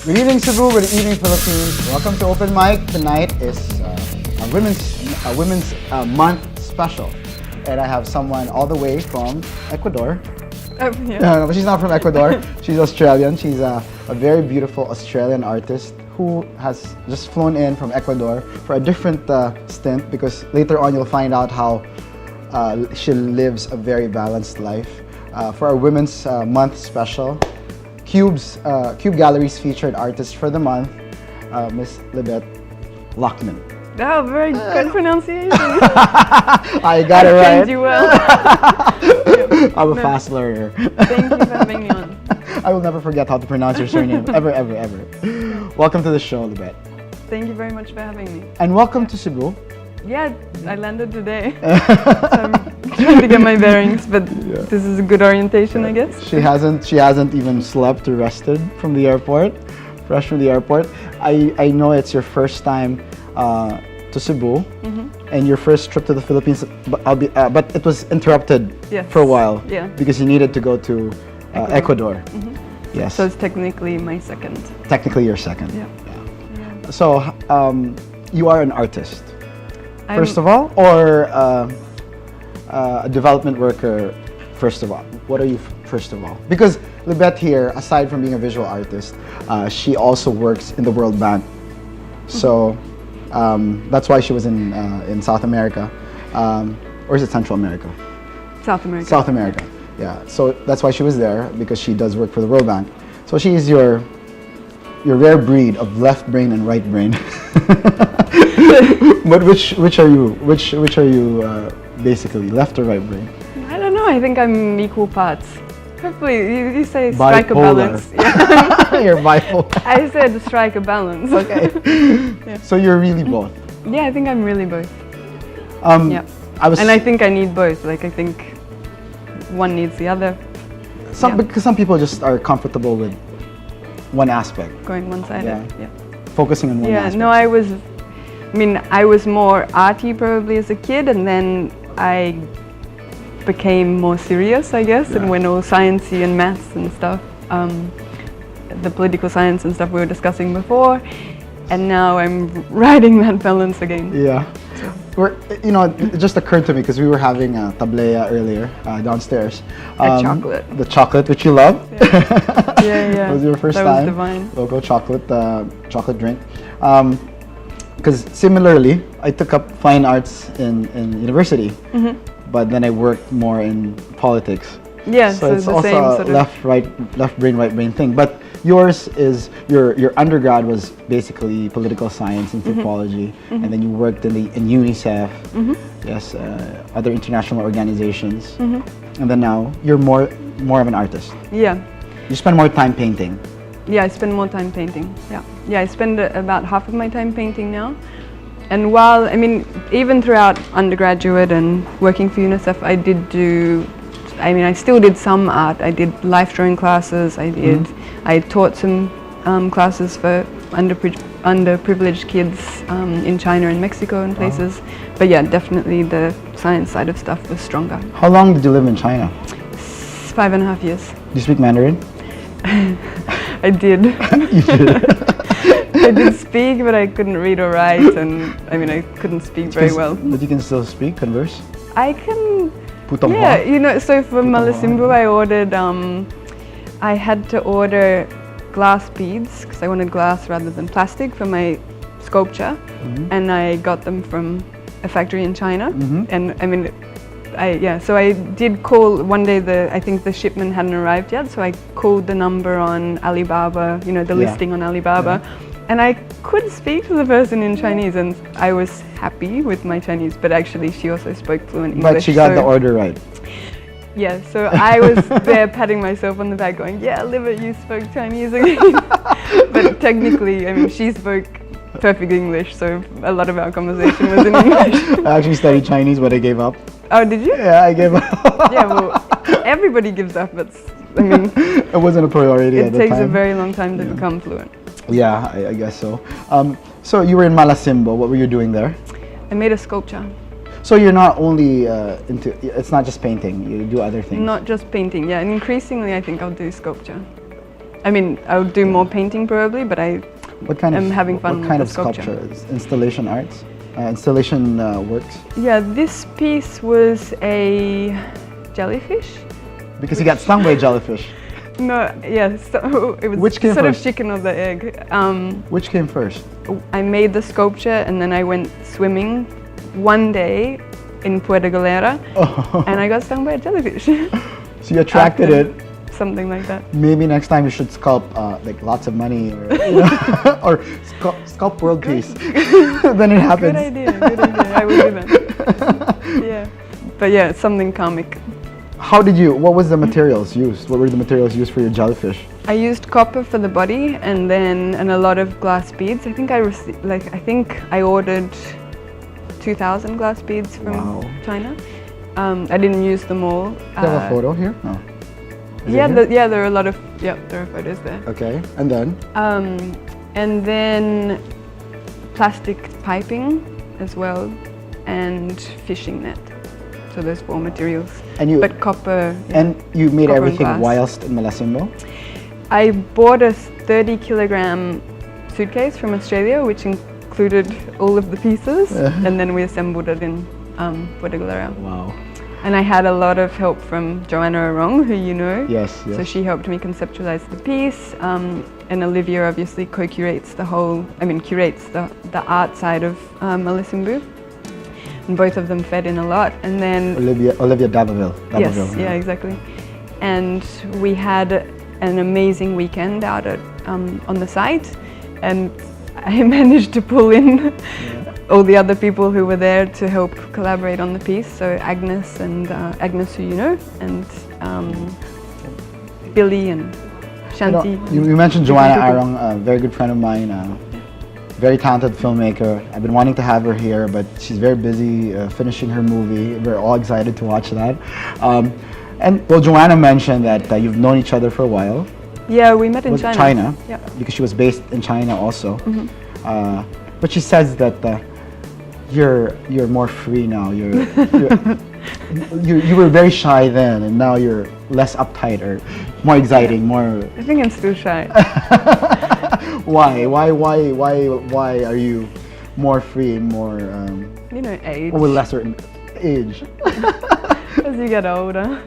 Good evening, Cebu. Good evening, Philippines. Welcome to Open Mic. Tonight is a women's month special, and I have someone all the way from Ecuador. Yeah. No, but she's not from Ecuador. She's Australian. She's a very beautiful Australian artist who has just flown in from Ecuador for a different stint, because later on you'll find out how she lives a very balanced life. For our Women's Month special, Cube Gallery's featured artist for the month, Miss Libbet, Loughnan. Oh, very good pronunciation. I got it right. Trained you well. I'm a fast learner. Thank you for having me on. I will never forget how to pronounce your surname, ever. Welcome to the show, Libbet. Thank you very much for having me. And welcome to Cebu. Yeah, I landed today. So I'm trying to get my bearings, but this is a good orientation, I guess. She hasn't even slept or rested from the airport, fresh from the airport. I know it's your first time to Cebu, and your first trip to the Philippines, but it was interrupted for a while because you needed to go to Ecuador. Yes. So it's technically my second. Technically your second. Yeah. So you are an artist, first of all, or a development worker, first of all? What are you, first of all? Because Libbet here, aside from being a visual artist, she also works in the World Bank. So that's why she was in South America, or is it Central America? South America. South America, yeah. So that's why she was there, because she does work for the World Bank. So she is your rare breed of left brain and right brain. But which are you? Which are you basically, left or right brain? I don't know. I think I'm equal parts. Hopefully, you say strike a balance. Yeah. You're bipolar. I said strike a balance. Okay. So you're really both. Yeah, I think I'm really both. Yeah. And I think I need both. Like, I think one needs the other. Because some people just are comfortable with one aspect. Going one-sided. Yeah. Focusing on one aspect. No, I was more arty probably as a kid, and then I became more serious, I guess, and went all sciencey and maths and stuff. The political science and stuff we were discussing before, and now I'm riding that balance again. Yeah. It just occurred to me because we were having a tablea earlier downstairs. Chocolate. The chocolate, which you love. Yeah. It was your first time. That was divine. Local chocolate drink. Because similarly, I took up fine arts in university, but then I worked more in politics. Yeah, so it's the also same a sort of left brain, right brain thing. But yours is your undergrad was basically political science and anthropology, and then you worked in UNICEF, yes, other international organizations, and then now you're more of an artist. Yeah. You spend more time painting. Yeah, I spend more time painting. Yeah, I spend about half of my time painting now. And while, even throughout undergraduate and working for UNICEF, I still did some art. I did life drawing classes. I taught some classes for underprivileged kids in China and Mexico and places. But yeah, definitely the science side of stuff was stronger. How long did you live in China? 5.5 years. Do you speak Mandarin? I did. You did? I did speak, but I couldn't read or write, and I couldn't speak very well. But you can still speak, converse? I can. Putong Yeah, so for Malasimbu I ordered, I had to order glass beads, because I wanted glass rather than plastic for my sculpture, and I got them from a factory in China, and so I did call one day. I think the shipment hadn't arrived yet, so I called the number on Alibaba, the listing on Alibaba, and I could speak to the person in Chinese, and I was happy with my Chinese, but actually she also spoke fluent English. But she got the order right. Yeah, so I was there patting myself on the back going, yeah, Libbet, you spoke Chinese again. But technically, she spoke perfect English, so a lot of our conversation was in English. I actually studied Chinese, but I gave up. Oh, did you? Yeah, I gave up. Yeah, well, everybody gives up, but it wasn't a priority at the time. It takes a very long time to become fluent. Yeah, I guess so. So you were in Malasimbo. What were you doing there? I made a sculpture. So you're not only it's not just painting, you do other things. Not just painting, yeah, and increasingly I think I'll do sculpture. I mean, I would do more painting probably, but I What kind am of having fun what kind with of the sculpture. sculpture? Installation arts, installation works. Yeah, this piece was a jellyfish. Because you got stung by a jellyfish. No, yeah, so it was Which came sort first? of chicken or the egg. Which came first? I made the sculpture and then I went swimming one day in Puerto Galera and I got stung by a jellyfish. So you attracted After- it. Something like that. Maybe next time you should sculpt like lots of money or, you know, or sculpt world peace. Then it happens. Good idea, good idea. I will do that. Yeah. But yeah, it's something comic. What was the materials used? What were the materials used for your jellyfish? I used copper for the body and a lot of glass beads. I think I ordered 2,000 glass beads from Wow. China. I didn't use them all. Do you have a photo here? No. Is it Yeah, here? there are a lot of there are photos there. Okay, and then? And then plastic piping as well, and fishing net. So those 4 materials. But copper. Yeah. And you made Copper and everything glass. whilst in Malasimbo? I bought a 30-kilogram suitcase from Australia, which included all of the pieces, and then we assembled it in Puerto Galera. Wow. And I had a lot of help from Joanna Arong, who you know. Yes, yes. So she helped me conceptualize the piece, and Olivia obviously curates the art side of Malisimbu. And both of them fed in a lot, and then Olivia Dabaville. yes, yeah, exactly. And we had an amazing weekend out at on the site, and I managed to pull in all the other people who were there to help collaborate on the piece. So Agnes and Agnes, who you know, and Billy and Shanti. You mentioned Joanna Arong, a very good friend of mine. Very talented filmmaker. I've been wanting to have her here, but she's very busy finishing her movie. We're all excited to watch that. And well, Joanna mentioned that you've known each other for a while. Yeah, we met in China. China, Yeah. because she was based in China also. But she says that you're more free now. You were very shy then, and now you're less uptight or more exciting, more. I think I'm still shy. Why are you more free, more Age. or with lesser age? As you get older.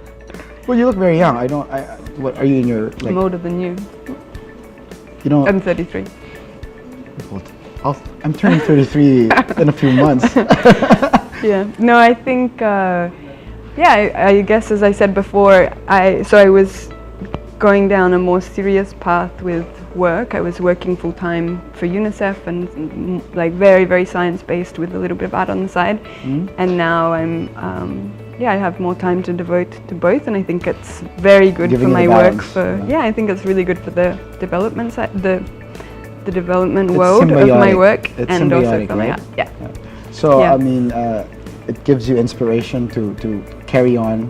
Well, you look very young. What are you in your I'm older than you. You know, I'm 33. I'm turning 33 in a few months. Yeah. No, I think. I guess as I said before, I was going down a more serious path with work. I was working full time for UNICEF and like very, very science based with a little bit of art on the side. And now I'm. I have more time to devote to both, and I think it's very good Giving for it a my work. balance, I think it's really good for the development side, the development It's world of my symbiotic. work, It's and also symbiotic, for my right? art. Yeah. So Yeah. I mean, it gives you inspiration to carry on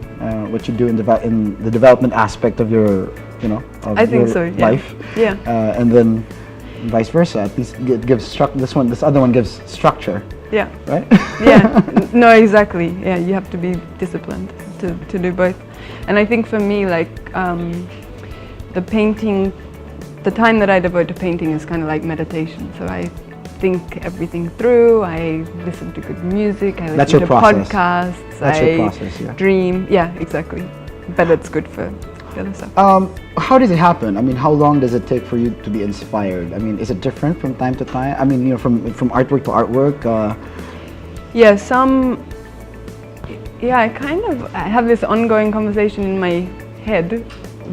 what you do in the development aspect of your, of I think your so. Yeah. life. Yeah. And then vice versa. At least it gives this other one gives structure, Yeah. right? Yeah. No, exactly. Yeah, you have to be disciplined to do both. And I think for me, like the painting, the time that I devote to painting is kind of like meditation. So I think everything through. I listen to good music. I That's listen your to process. podcasts. That's I your process, yeah. dream. Yeah, exactly. But it's good for the other stuff. How does it happen? I mean, how long does it take for you to be inspired? I mean, is it different from time to time? I mean, from artwork to artwork. I have this ongoing conversation in my head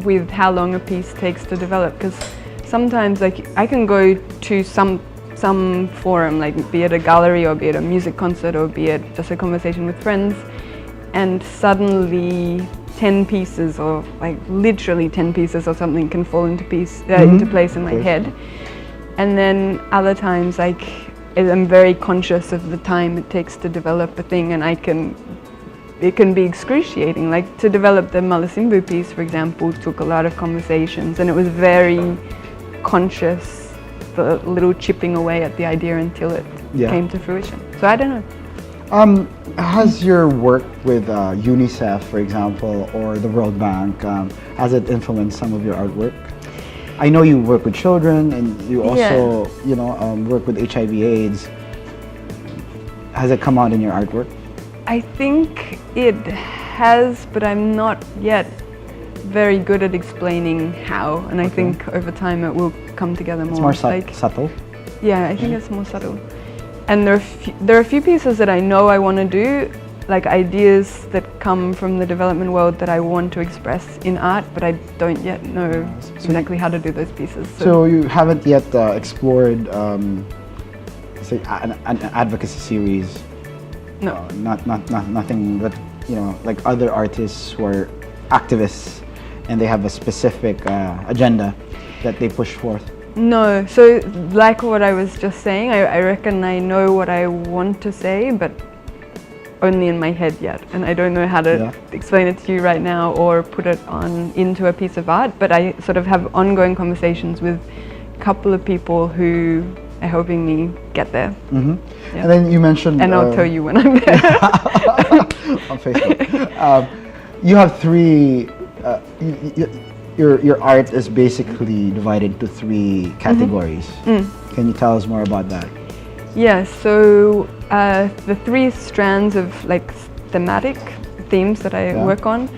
with how long a piece takes to develop, because sometimes like I can go to some forum, like be it a gallery or be it a music concert or be it just a conversation with friends, and suddenly 10 pieces or like literally 10 pieces or something can fall into place in my head. And then other times like I'm very conscious of the time it takes to develop a thing, and it can be excruciating. Like to develop the Malisimbu piece, for example, took a lot of conversations, and it was very conscious, the little chipping away at the idea until it came to fruition. So I don't know. Has your work with UNICEF, for example, or the World Bank, has it influenced some of your artwork? I know you work with children, and you also, Yeah. work with HIV/AIDS. Has it come out in your artwork? I think it has, but I'm not yet very good at explaining how, and I think over time it will come together more. It's more subtle. Yeah, I think it's more subtle. And there are a few pieces that I know I want to do, like ideas that come from the development world that I want to express in art, but I don't yet know exactly how to do those pieces. So you haven't yet explored, say, an advocacy series? No. Nothing that, like other artists who are activists and they have a specific agenda that they push forth? No, so like what I was just saying, I reckon I know what I want to say, but only in my head yet, and I don't know how to explain it to you right now or put it into a piece of art, but I sort of have ongoing conversations with a couple of people who are helping me get there. Mm-hmm. Yeah. And then you mentioned... And I'll tell you when I'm there. On Facebook. You have three... Your art is basically divided into three categories. Can you tell us more about that? Yeah, so the three strands of like thematic themes that I work on.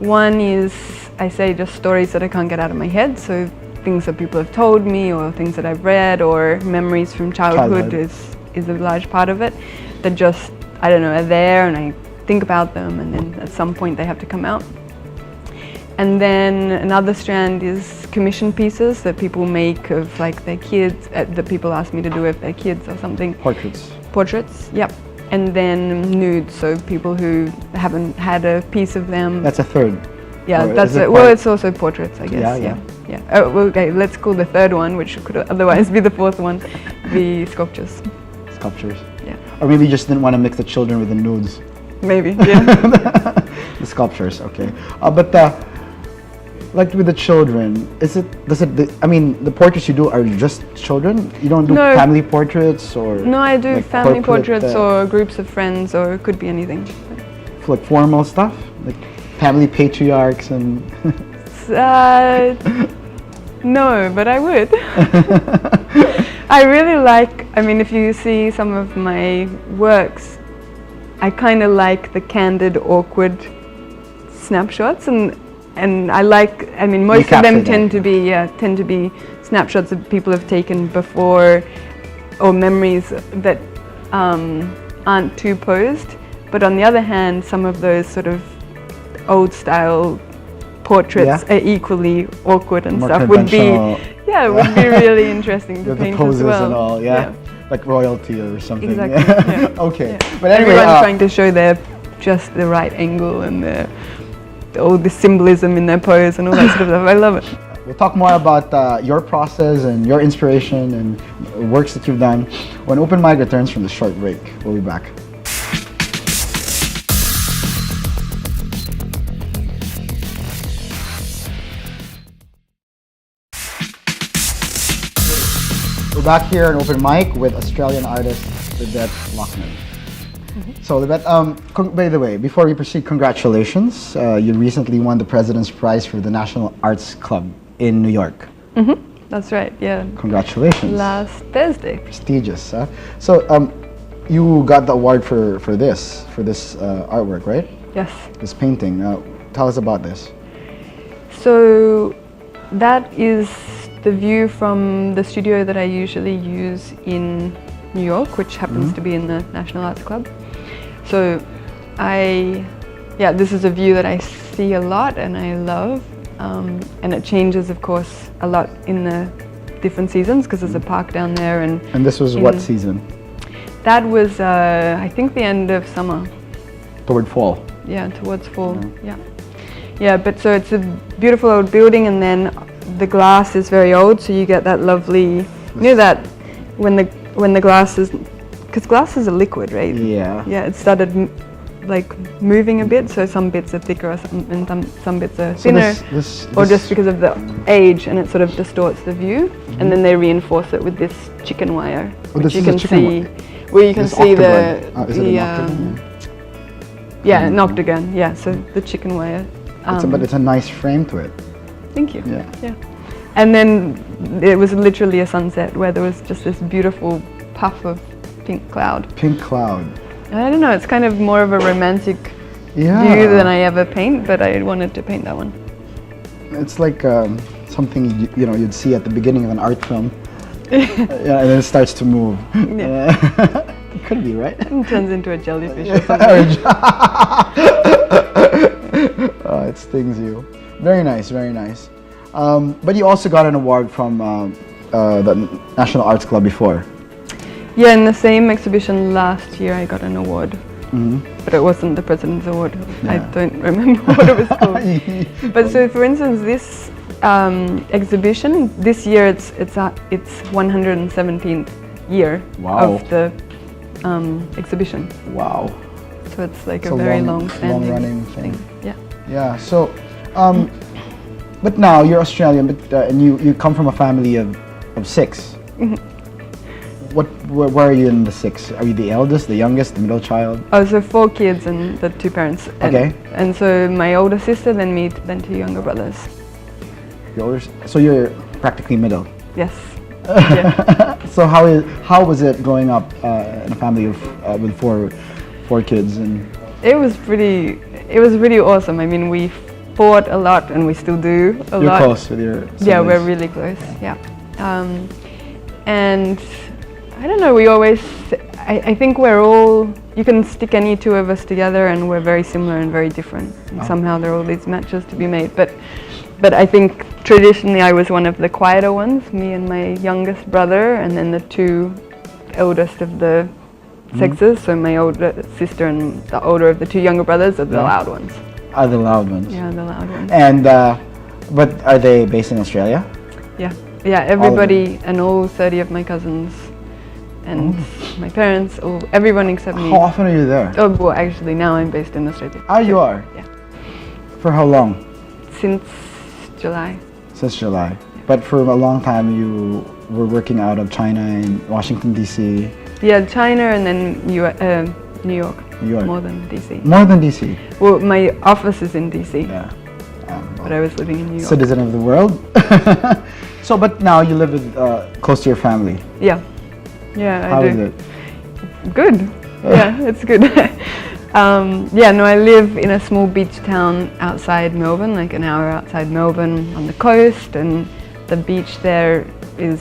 One is, I say, just stories that I can't get out of my head. So things that people have told me or things that I've read or memories from childhood is a large part of it. That just, I don't know, are there and I think about them and then at some point they have to come out. And then another strand is commission pieces that people make of like their kids, that people ask me to do with their kids or something. Portraits. Portraits, yep. And then nudes, so people who haven't had a piece of them. That's a third. Yeah, that's it. Well, it's also portraits, I guess. Yeah. Oh, well, okay, let's call the third one, which could otherwise be the fourth one, the sculptures. Sculptures. Yeah. Or maybe you just didn't want to mix the children with the nudes. Maybe, yeah. The sculptures, okay. But like with the children, the portraits you do are just children? You don't do family portraits or? No, I do like family portraits or groups of friends, or it could be anything. Like formal stuff? Like family patriarchs and... No, but I would. I really like, if you see some of my works, I kind of like the candid, awkward snapshots, and I like, most of them tend to be snapshots that people have taken before, or memories that aren't too posed. But on the other hand, some of those sort of old style portraits are equally awkward and more stuff. Would be really interesting to paint poses as well. And all, like royalty or something. Exactly. Okay. Yeah. But anyway, everyone's trying to show just the right angle and all the symbolism in their pose and all that sort of stuff. I love it. We'll talk more about your process and your inspiration and works that you've done when Open Mic returns from the short break. We'll be back. We're back here in Open Mic with Australian artist Libbet Loughnan. So Libbet, by the way, before we proceed, congratulations. You recently won the President's Prize for the National Arts Club in New York. That's right, yeah. Congratulations. Last Thursday. Prestigious, huh? So you got the award for this artwork, right? Yes. This painting. Tell us about this. So that is the view from the studio that I usually use in New York, which happens to be in the National Arts Club. So this is a view that I see a lot and I love, and it changes, of course, a lot in the different seasons because there's a park down there. And this was what season? That was, I think, the end of summer. Toward fall. Yeah, towards fall. Yeah. But so it's a beautiful old building, and then the glass is very old, so you get that lovely. You know that when the glass is, because glass is a liquid, right? Yeah. Yeah, it started moving a bit, so some bits are thicker and some bits are thinner, or just because of the age, and it sort of distorts the view. And then they reinforce it with this chicken wire, which you can see, where you can see an octagon. Yeah, so the chicken wire. But it's a nice frame to it. Thank you. Yeah. And then it was literally a sunset where there was just this beautiful puff of pink cloud. Pink cloud. I don't know, it's kind of more of a romantic Yeah. view than I ever paint, but I wanted to paint that one. It's like something you'd see at the beginning of an art film. Yeah, and then it starts to move. Yeah. It could be, right? It turns into a jellyfish or something. It stings you. Very nice, very nice. But you also got an award from the National Arts Club before. Yeah, in the same exhibition last year I got an award. Mm-hmm. But it wasn't the President's Award. I Yeah. don't remember what it was called. But so, for instance, this exhibition, this year it's 117th year Wow. of the exhibition. Wow. So it's like It's a a very long-running long-standing thing. Yeah. Yeah. So, but now you're Australian, but and you come from a family of 6. Mhm. Where are you in the 6? Are you the eldest, the youngest, the middle child? Oh, so 4 kids and the 2 parents. And, Okay. And so my older sister, then me, then 2 younger brothers. So you're practically middle. Yes. Yeah. So how was it growing up in a family of with four kids and? It was pretty awesome. I mean, we fought a lot, and we still do a You're lot. close with your siblings. Yeah, we're really close. Yeah. And I don't know. We always. I think we're all. You can stick any 2 of us together, and we're very similar and very different. And somehow there are all these matches to be made. But I think traditionally I was one of the quieter ones. Me and my youngest brother, and then the 2 eldest of the sexes. So my older sister and the older of the 2 younger brothers are the loud ones. Are the loud ones? Yeah, the loud ones. And but are they based in Australia? Yeah, yeah. Everybody and all 30 of my cousins and my parents, everyone except me. How often are you there? Oh, well, actually now I'm based in Australia. Ah, you are? Yeah. For how long? Since July. Since July. But for a long time you were working out of China and Washington DC. Yeah, China and then New York. New York. More than DC. More than DC. Well, my office is in DC, Yeah. but I was living in New York. Citizen of the world. So, but now you live with close to your family. Yeah. Yeah, How I is do. it? Good. Yeah, it's good. Yeah, no, I live in a small beach town outside Melbourne, like an hour outside Melbourne on the coast, and the beach there is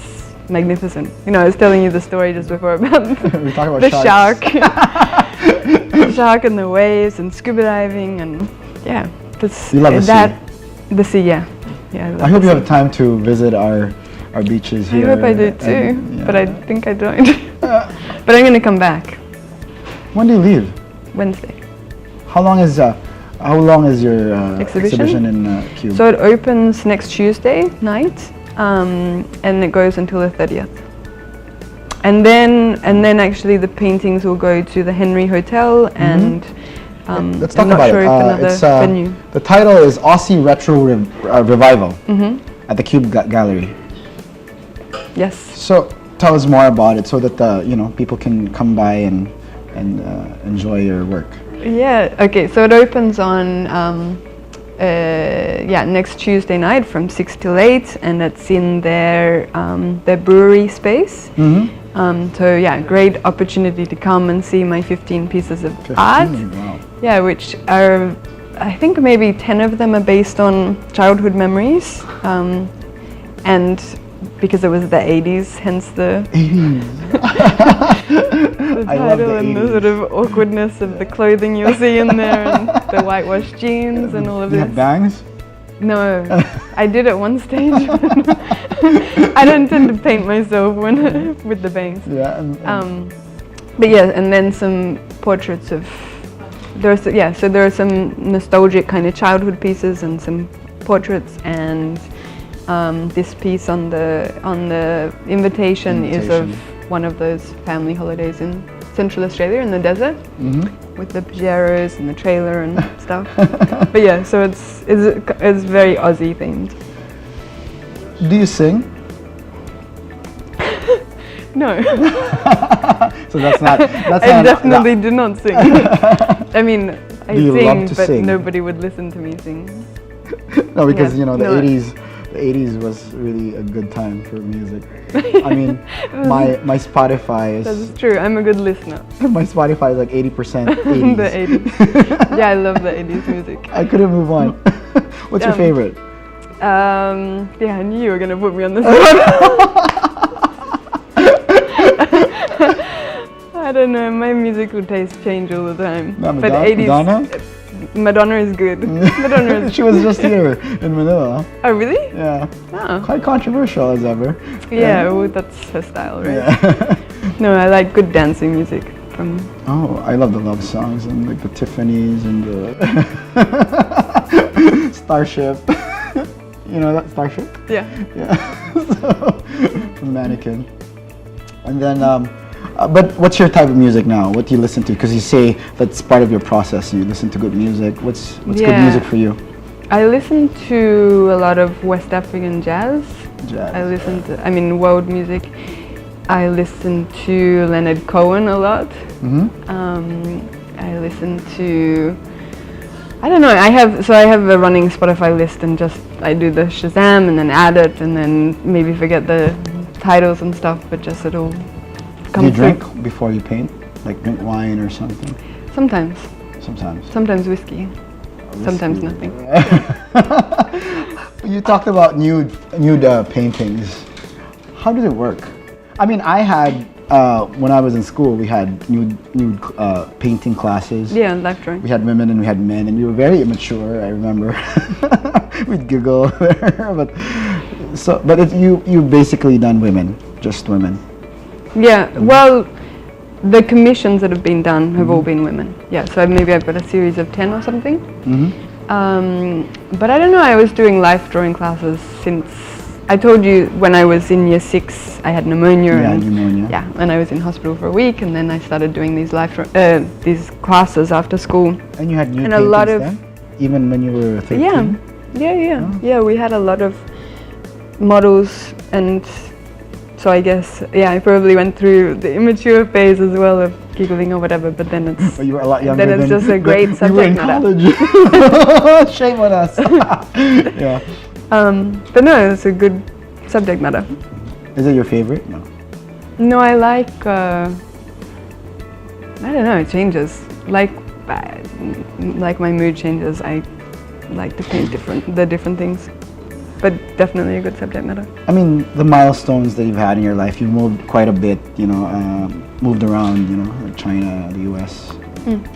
magnificent. You know, I was telling you the story just before about We talk about the sharks. shark. The shark and the waves and scuba diving and yeah. You love the sea. The sea, yeah. Yeah, love I hope the you sea. have time to visit our beaches I here. hope I do too, and, yeah. but I think I don't. But I'm going to come back When do you leave? Wednesday. How long is your exhibition in Cube? So it opens next Tuesday night, and it goes until the 30th. And then actually the paintings will go to the Henry Hotel and Let's talk I'm not about sure it. if another venue. The title is Aussie Retro Revival at the Cube Gallery. Yes. So tell us more about it so that people can come by and enjoy your work. Yeah. Okay. So it opens on next Tuesday night from 6 till 8, and it's in their brewery space. So yeah, great opportunity to come and see my 15 pieces of art. Wow. Yeah, which are, I think maybe 10 of them are based on childhood memories, and because it was the 80s, hence the 80s. the I love the title and the 80s. sort of awkwardness of the clothing you'll see in there, and the whitewashed jeans and all of Do you this. have bangs? No, I did at one stage. I don't tend to paint myself with the bangs. Yeah. But yeah, and then some portraits of. So there are some nostalgic kind of childhood pieces and some portraits, and this piece on the invitation is of one of those family holidays in Central Australia in the desert, with the Pajeros and the trailer and stuff. But yeah, so it's very Aussie themed. Do you sing? No. So that's not. I definitely do not sing. I mean, I Do you love sing, to but sing? nobody would listen to me sing. No, because Yeah, the no. 80s. The 80s was really a good time for music. I mean, my Spotify is... That's true. I'm a good listener. My Spotify is like 80% 80s. The 80s. Yeah, I love the 80s music. I couldn't move on. What's your favorite? Yeah, I knew you were gonna put me on the spot. I don't know. My musical tastes change all the time. Not but Madonna? Madonna is good. Madonna is. She was just here in Manila. Oh really? Yeah. Oh. Quite controversial as ever. Yeah, well, that's her style, right? Yeah. No, I like good dancing music from. Oh, I love the love songs and like the Tiffany's and the Starship. You know that Starship? Yeah. Yeah. So, from Mannequin. And then, but what's your type of music now? What do you listen to? Because you say that's part of your process. You listen to good music. What's good music for you? I listen to a lot of West African jazz. I listen to, world music. I listen to Leonard Cohen a lot. I listen to, I don't know, I have a running Spotify list and just, I do the Shazam and then add it and then maybe forget the titles and stuff, but just it all comes. Do you drink before you paint? Like drink wine or something? Sometimes. Sometimes whiskey. Sometimes nothing. You talked about nude paintings. How did it work? I mean, I had, when I was in school, we had nude painting classes. Yeah, life drawing. We had women and we had men, and we were very immature, I remember. We'd giggle there, but you basically done women, just women. Yeah, well, the commissions that have been done have all been women. Yeah, so maybe I've got a series of 10 or something. But I don't know, I was doing life drawing classes since, I told you when I was in year 6, I had pneumonia. Yeah, pneumonia. Yeah, and I was in hospital for a week, and then I started doing these these classes after school. And you had nude and paintings a lot of then? Even when you were 13? Yeah, we had a lot of models, and so I guess, I probably went through the immature phase as well of giggling or whatever, but then it's, you were a lot younger then it's just a great subject we were in matter. college. Shame on us. Yeah. But no, it's a good subject matter. Is it your favorite? No. No, I like, I don't know, it changes. Like my mood changes, I like to paint different things. But definitely a good subject matter. I mean, the milestones that you've had in your life, you've moved quite a bit, moved around, like China, the US,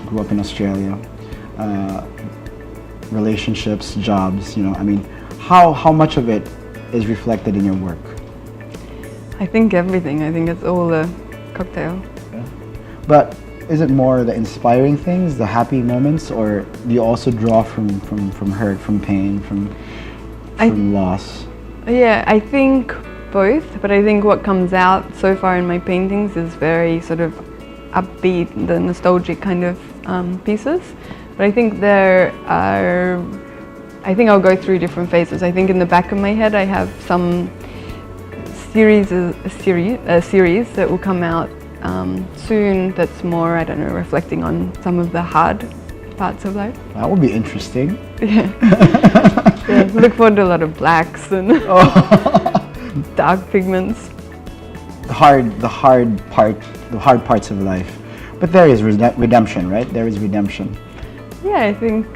grew up in Australia, relationships, jobs, I mean, how much of it is reflected in your work? I think everything. I think it's all a cocktail. Yeah. But is it more the inspiring things, the happy moments, or do you also draw from hurt, from pain, from loss? Yeah, I think both, but I think what comes out so far in my paintings is very sort of upbeat, the nostalgic kind of pieces. But I think I'll go through different phases. I think in the back of my head I have some series that will come out soon that's more, I don't know, reflecting on some of the hard parts of life. That would be interesting. Yeah. Yeah, look forward to a lot of blacks and dark pigments. The hard parts of life. But there is redemption, right? There is redemption. Yeah, I think.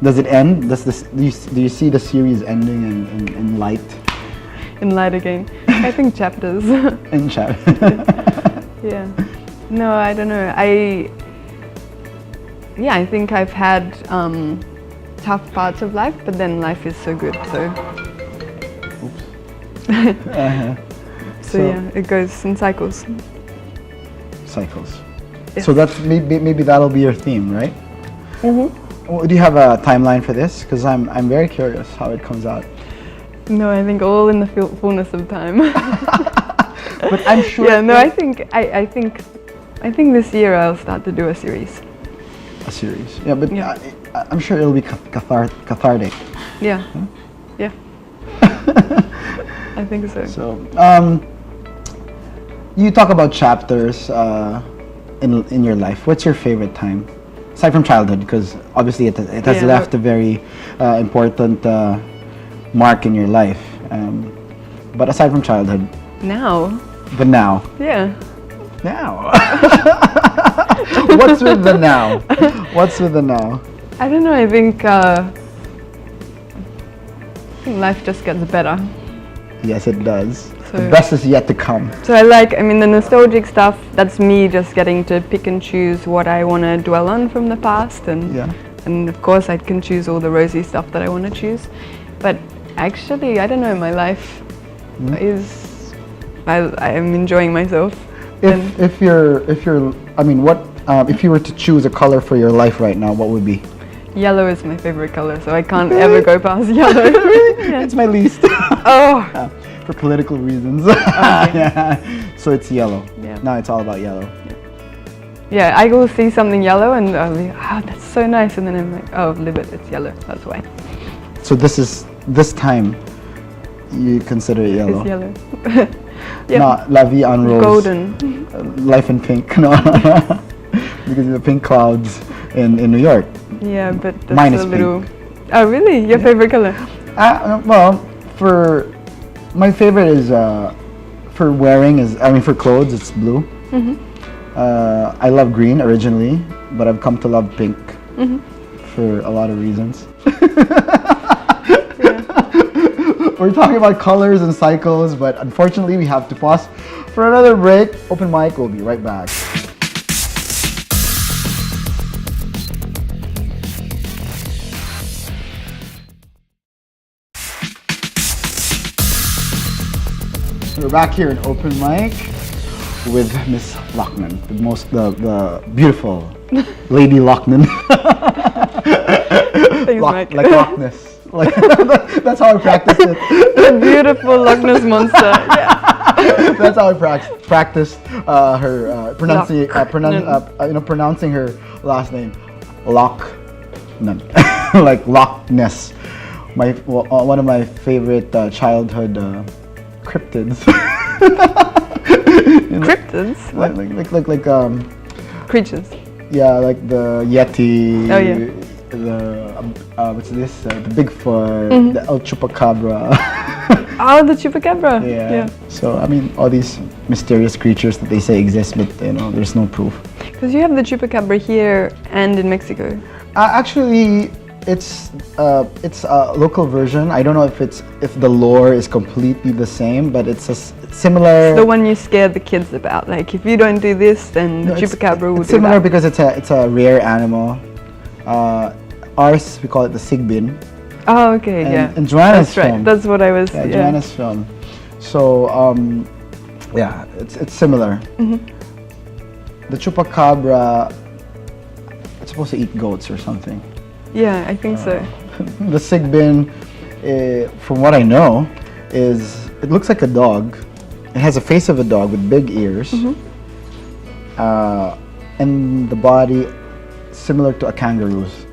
Does it end? Do you see the series ending in light? In light again. I think chapters. In chapters. Yeah. No, I don't know. I think I've had tough parts of life, but then life is so good, so. Oops. So yeah, it goes in cycles. Cycles. Yes. So that's maybe that'll be your theme, right? Do you have a timeline for this? Because I'm very curious how it comes out. No, I think all in the fullness of time. But I'm sure. Yeah, no, I think this year I'll start to do a series. A series, yeah, but Yeah. I'm sure it'll be cathartic. Yeah, yeah. I think so. So, you talk about chapters in your life. What's your favorite time, aside from childhood? Because obviously it has left a very important mark in your life. But aside from childhood, Now, the now. yeah. Now. What's with the now? What's with the now? I don't know, I think life just gets better. Yes, it does. So- The best is yet to come. So I mean, the nostalgic stuff, that's me just getting to pick and choose what I want to dwell on from the past. Yeah. And of course, I can choose all the rosy stuff that I want to choose. But actually, I don't know, my life is, I'm enjoying myself. If you're, I mean, what, if you were to choose a color for your life right now, what would be? Yellow is my favorite color, so I can't ever go past yellow. Yeah. It's my least. Oh, For political reasons. Yeah. So it's yellow. Yeah. Now it's all about yellow. yeah, I will see something yellow and I'll be, that's so nice. And then I'm like, oh, Libbet, it's yellow, that's why. So this time, you consider it yellow. It's yellow. Yeah. Not La Vie en Rose. Golden. Life in pink. No. Because of the pink clouds in New York. Yeah, but that's Mine is a little... Oh, really? Your favorite color? Well, for my favorite is for wearing is for clothes it's blue. I love green originally, but I've come to love pink for a lot of reasons. We're talking about colors and cycles, but unfortunately we have to pause for another break. Open mic, we'll be right back. We're back here in open mic with Miss Loughnan, the beautiful Lady Loughnan. Thanks, Mike. Like Loch Ness. Like that's how I practiced it. The beautiful Loch Ness monster. Yeah. That's how I practiced her pronouncing her last name, Loughnan, like Loch Ness. One of my favorite childhood cryptids. Cryptids? Like Creatures. yeah, like the Yeti. Oh, yeah. The what's this? The Bigfoot, the El Chupacabra. Oh, the Chupacabra. Yeah. So I mean, all these mysterious creatures that they say exist, but there's no proof. Because you have the Chupacabra here and in Mexico. Actually, it's a local version. I don't know if the lore is completely the same, but it's a similar. The one you scared the kids about. Like, if you don't do this, then the Chupacabra will it's do similar that. because it's a rare animal. Ours, we call it the Sigbin. Oh, okay, yeah. And Joanna's That's right. film. That's what I was. Yeah, Joanna's film. So, yeah, it's similar. The Chupacabra, it's supposed to eat goats or something. Yeah, I think so. The Sigbin, from what I know, it looks like a dog. It has a face of a dog with big ears, and the body similar to a kangaroo's.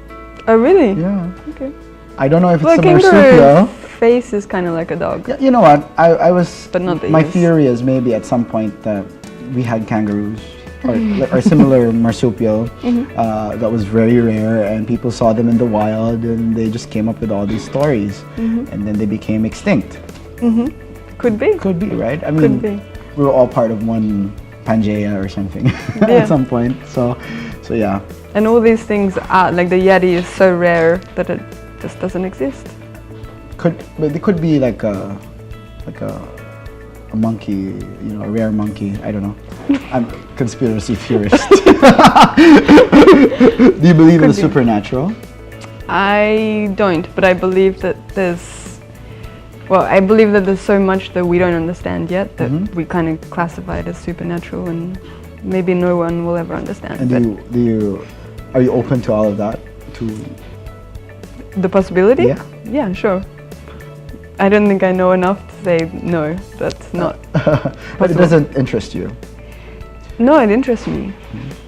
Oh, really? Yeah. Okay. I don't know if it's Well, a kangaroo's marsupial. face is kind of like a dog. Yeah, you know what? I was. But not the my ears. theory is maybe at some point that we had kangaroos or similar marsupial that was very rare, and people saw them in the wild, and they just came up with all these stories, and then they became extinct. Could be. Could be, right? I mean, Could be. we were all part of one Pangea or something Yeah. at some point. So yeah. And all these things are, like the Yeti is so rare that it just doesn't exist. But they could be like a monkey, a rare monkey. I don't know. I'm a conspiracy theorist. Do you believe in the supernatural? I don't, but I believe that I believe that there's so much that we don't understand yet that we kind of classify it as supernatural, and maybe no one will ever understand. And are you open to all of that? To the possibility? Yeah. Yeah, sure. I don't think I know enough to say no, that's not but it possible. doesn't interest you. No, it interests me.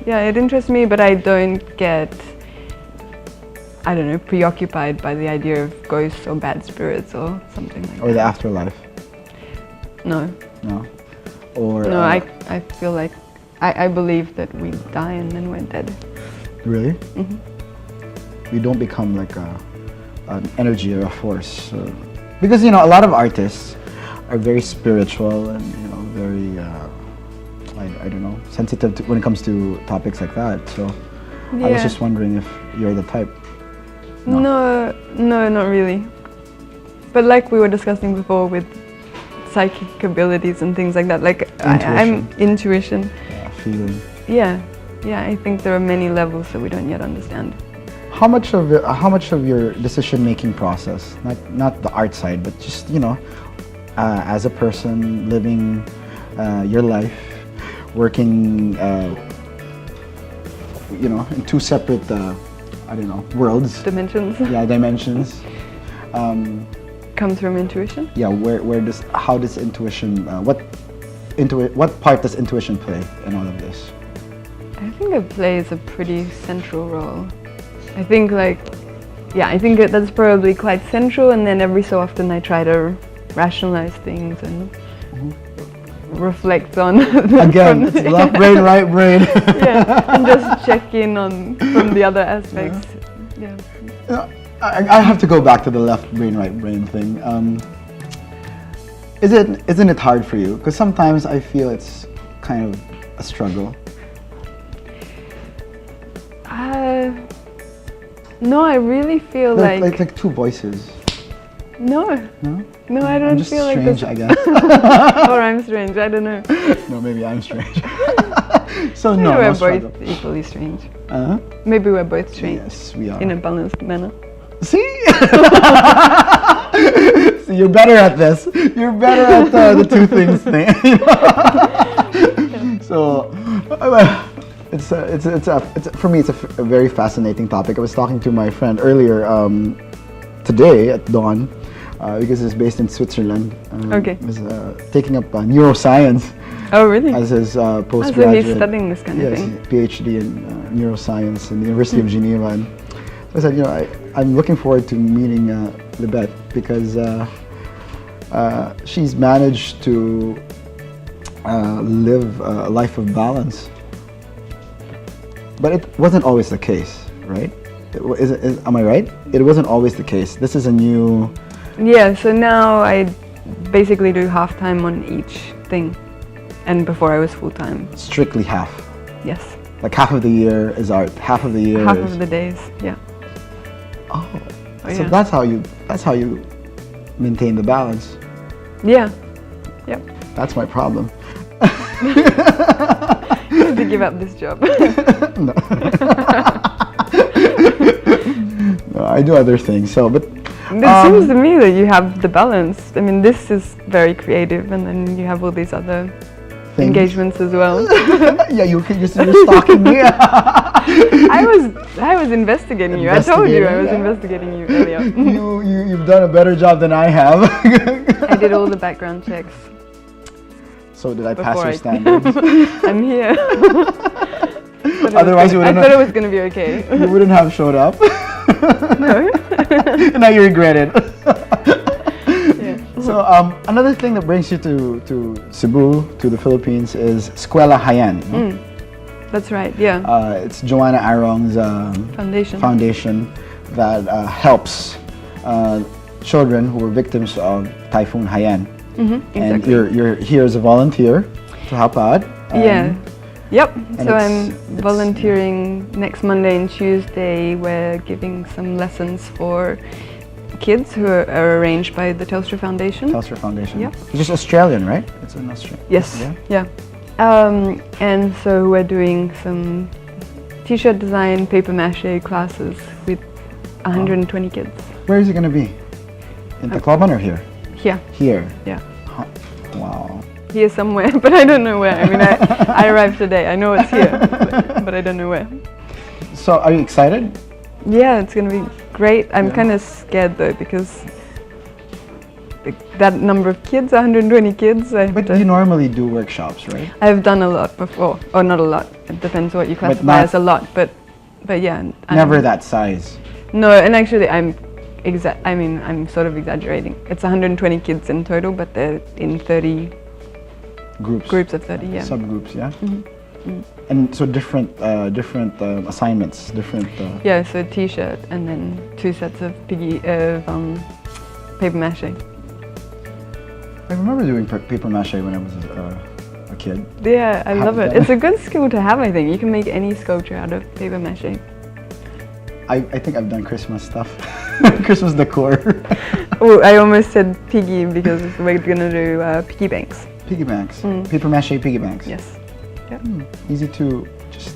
Yeah, it interests me, but I don't get, I don't know, preoccupied by the idea of ghosts or bad spirits or something like that. Or the afterlife. No. No. Or No, I feel like, I believe that we die and then we're dead. Really? We don't become like an energy or a force. Because a lot of artists are very spiritual and very I don't know, sensitive when it comes to topics like that. So I was just wondering if you're the type. No, not really. But like we were discussing before with psychic abilities and things like that, like I'm intuition. Yeah, feeling. Yeah, I think there are many levels that we don't yet understand. How much of your decision-making process, not the art side, but just as a person living your life, working in two separate worlds, Dimensions. Yeah, dimensions. Comes from intuition. Yeah, how does intuition what part does intuition play in all of this? I think it plays a pretty central role. I think that's probably quite central, and then every so often I try to rationalize things and reflect on again, it's left brain, right brain. Yeah, and just check in on from the other aspects. Yeah. I have to go back to the left brain, right brain thing. Isn't it hard for you? Because sometimes I feel it's kind of a struggle. No, I really feel like two voices. No, I don't I'm just feel like strange, this. I guess. Or I'm strange, I don't know. No, maybe I'm strange. So Maybe no we're struggle. both equally strange. Uh-huh. Maybe we're both strange. Yes, we are. In a balanced manner. See? See, you're better at this. You're better at the two things thing. So, for me, it's a very fascinating topic. I was talking to my friend earlier today at dawn because he's based in Switzerland. Okay. He's taking up neuroscience. Oh, really? As his postgraduate. So he's studying this kind of thing. PhD in neuroscience in the University of Geneva. And I said, I'm looking forward to meeting Libbet because she's managed to live a life of balance. But it wasn't always the case, right? Am I right? It wasn't always the case. This is a new... Yeah, so now I basically do half-time on each thing. And before I was full-time. Strictly half? Yes. Like half of the year is art, half of the year half is... of the days, yeah. Oh, so that's how you maintain the balance. Yeah. Yep. That's my problem. You have to give up this job. No. No, I do other things. So, but it seems to me that you have the balance. I mean, this is very creative, and then you have all these other engagements as well. Yeah, you're stalking me. I was investigating you. I told you I was investigating you earlier. You've done a better job than I have. I did all the background checks. So did I pass your standards? I'm here. Otherwise, I thought it was going to be okay. You wouldn't have showed up. No. Now you regret it. Yeah. So another thing that brings you to Cebu, to the Philippines, is Eskwela Hayan. No? That's right. Yeah. It's Joanna Arong's foundation that helps children who were victims of Typhoon Haiyan. Exactly. And you're here as a volunteer to help out. Yeah. Yep. So I'm volunteering next Monday and Tuesday. We're giving some lessons for kids who are arranged by the Telstra Foundation. Telstra Foundation. Yep. It's just Australian, right? It's an Australian. Yes. Yeah. And so we're doing some t-shirt design, paper mache classes with 120 kids. Where is it going to be? In Tacloban or here? Here. Here? Yeah. Huh. Wow. Here somewhere, but I don't know where. I mean, I arrived today. I know it's here, but I don't know where. So are you excited? Yeah, it's going to be great. I'm kind of scared though because that number of kids, 120 kids. But you normally do workshops, right? I've done a lot before, or not a lot. It depends what you classify as a lot. But yeah. Never that size. No, and actually, I'm sort of exaggerating. It's 120 kids in total, but they're in 30 groups of 30. Yeah. Subgroups, yeah. And so different assignments, different. Yeah, so t-shirt and then 2 sets of paper mache. I remember doing paper mache when I was a kid. Yeah, I love it. done It's a good skill to have, I think. You can make any sculpture out of paper mache. I think I've done Christmas stuff. Christmas decor. Oh, I almost said piggy because we're gonna do piggy banks. Piggy banks. Paper mache piggy banks. Yes. Yep. Easy to just,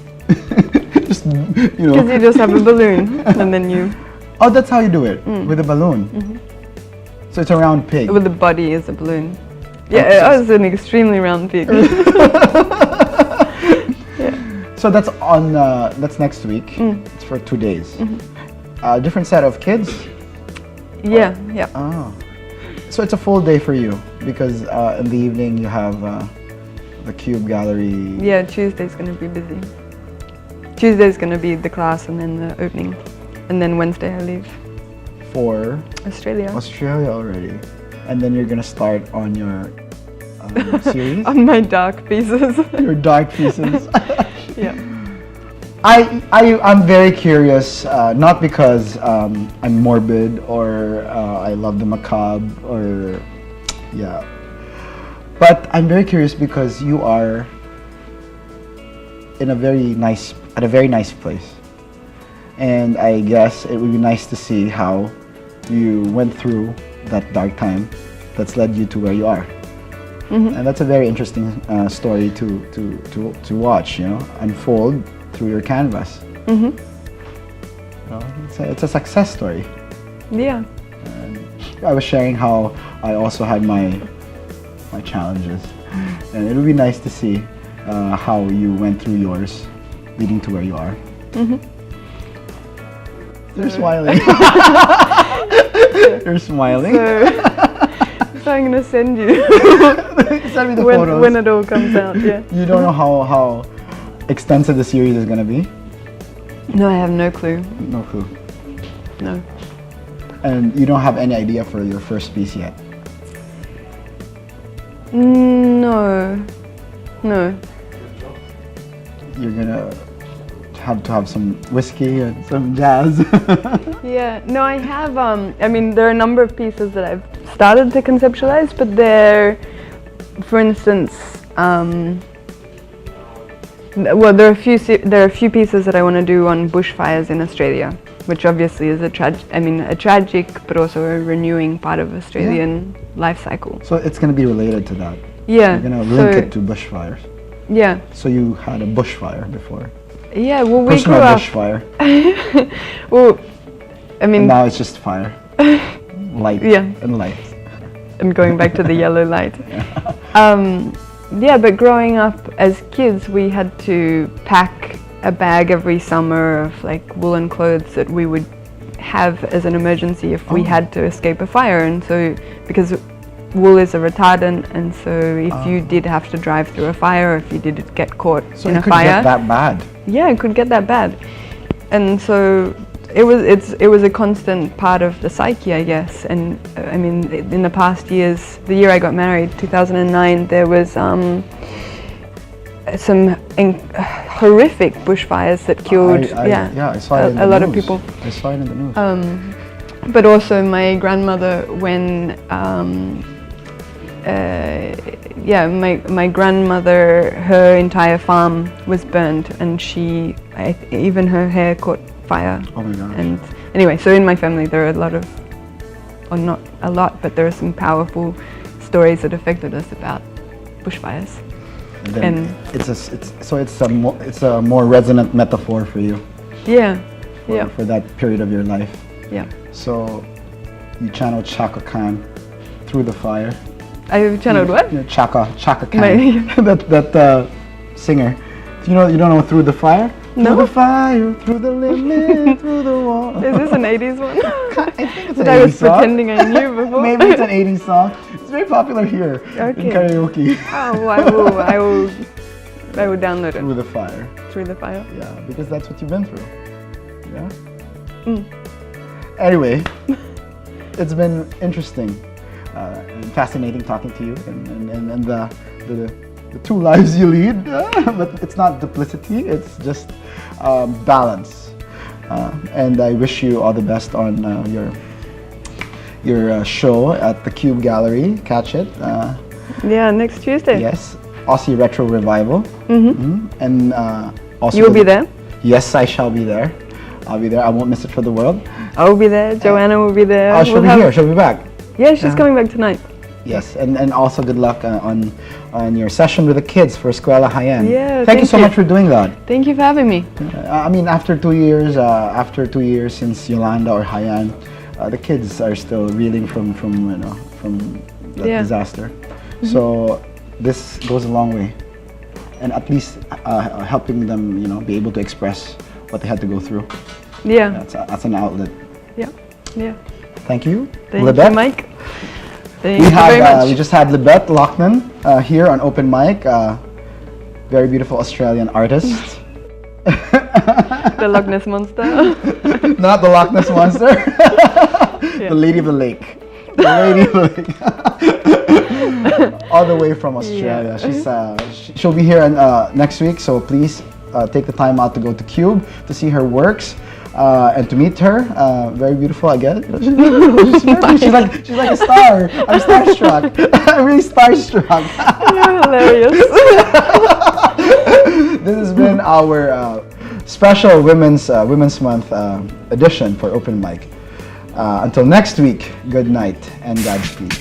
just, you know. Because you just have a balloon and then you... Oh, that's how you do it, with a balloon. So it's a round pig. With the body is a balloon. Yeah, it's an extremely round pig. So that's on. That's next week. It's for 2 days. Different set of kids. Yeah, yeah. Oh, so it's a full day for you because in the evening you have the Cube Gallery. Yeah, Tuesday's gonna be busy. Tuesday's gonna be the class and then the opening, and then Wednesday I leave. For Australia. Australia already, and then you're gonna start on your series. On my dark pieces. Your dark pieces. Yeah. I'm very curious, not because I'm morbid or I love the macabre or, yeah. But I'm very curious because you are at a very nice place. And I guess it would be nice to see how you went through that dark time that's led you to where you are. And that's a very interesting story to watch, you know, unfold through your canvas. You know, it's a success story. Yeah. And I was sharing how I also had my challenges, and it would be nice to see how you went through yours, leading to where you are. They're smiling. You're smiling. So I'm gonna send you Send me the photos. when it all comes out. Yeah. You don't know how extensive the series is gonna be? No, I have no clue. No clue. No. And you don't have any idea for your first piece yet? No. No. You're gonna have to have some whiskey and some jazz. Yeah. No, I have. I mean, there are a number of pieces that I've started to conceptualize, but they're, for instance, well, there are a few pieces that I want to do on bushfires in Australia, which obviously is a tragic but also a renewing part of Australian life cycle. So it's gonna be related to that. Yeah. You're gonna link it to bushfires. Yeah. So you had a bushfire before. Yeah. Well, we Personal grew up. bushfire. Well, I mean. And now it's just fire. Light. Yeah. And light. And going back to the yellow light. Yeah, but growing up as kids, we had to pack a bag every summer of like woolen clothes that we would have as an emergency if we had to escape a fire. And so, because wool is a retardant, and so if you did have to drive through a fire, or if you did get caught in a fire, So it could get that bad. Yeah, it could get that bad. And so it was a constant part of the psyche, I guess. And I mean, in the past years, the year I got married, 2009, there was some horrific bushfires that killed I saw it in the a lot of news. people. I saw it in the news. But also my grandmother, when my grandmother, her entire farm was burned, and even her hair caught fire. Oh my God. And anyway, so in my family there are a lot of, or not a lot, but there are some powerful stories that affected us about bushfires. And it's a more resonant metaphor for you. Yeah. For that period of your life. Yeah. So you channeled Chaka Khan through the fire. I channeled what? Chaka Khan. that singer. You don't know Through the Fire? No. Through the fire, through the limit, through the wall. Is this an 80s one? I think it's that an 80s I was song. pretending I knew before. Maybe it's an 80s song. It's very popular here in karaoke. Oh, well, I will download it. Through the Fire. Through the Fire. Yeah, because that's what you've been through. Yeah. Anyway, it's been interesting and fascinating talking to you and the two lives you lead, but it's not duplicity, it's just balance. And I wish you all the best on your show at the Cube Gallery. Catch it. Yeah, next Tuesday. Yes, Aussie Retro Revival. And also You will be there? Yes, I shall be there. I'll be there. I won't miss it for the world. I will be there. Joanna will be there. She'll be here. She'll be back. Yeah, she's coming back tonight. Yes, and also good luck on your session with the kids for Escuela High-End. Yeah, thank you so much for doing that. Thank you for having me. I mean, after 2 years since Yolanda or High-End, the kids are still reeling from the disaster. So this goes a long way, and at least helping them, be able to express what they had to go through. Yeah. That's an outlet. Yeah. Yeah. Thank you. Thank Libbet. you, Mike. Thank you very much. We just had Libbet Loughnan here on open mic. Very beautiful Australian artist. The Loch Ness Monster. Not the Loch Ness Monster. The Lady of the Lake. The Lady of the Lake. All the way from Australia. She'll be here next week, so please take the time out to go to Cube to see her works. And to meet her, very beautiful, I guess. She's like a star. I'm starstruck. I'm really starstruck. You're hilarious. This has been our special Women's Month edition for Open Mic. Until next week, good night and Godspeed.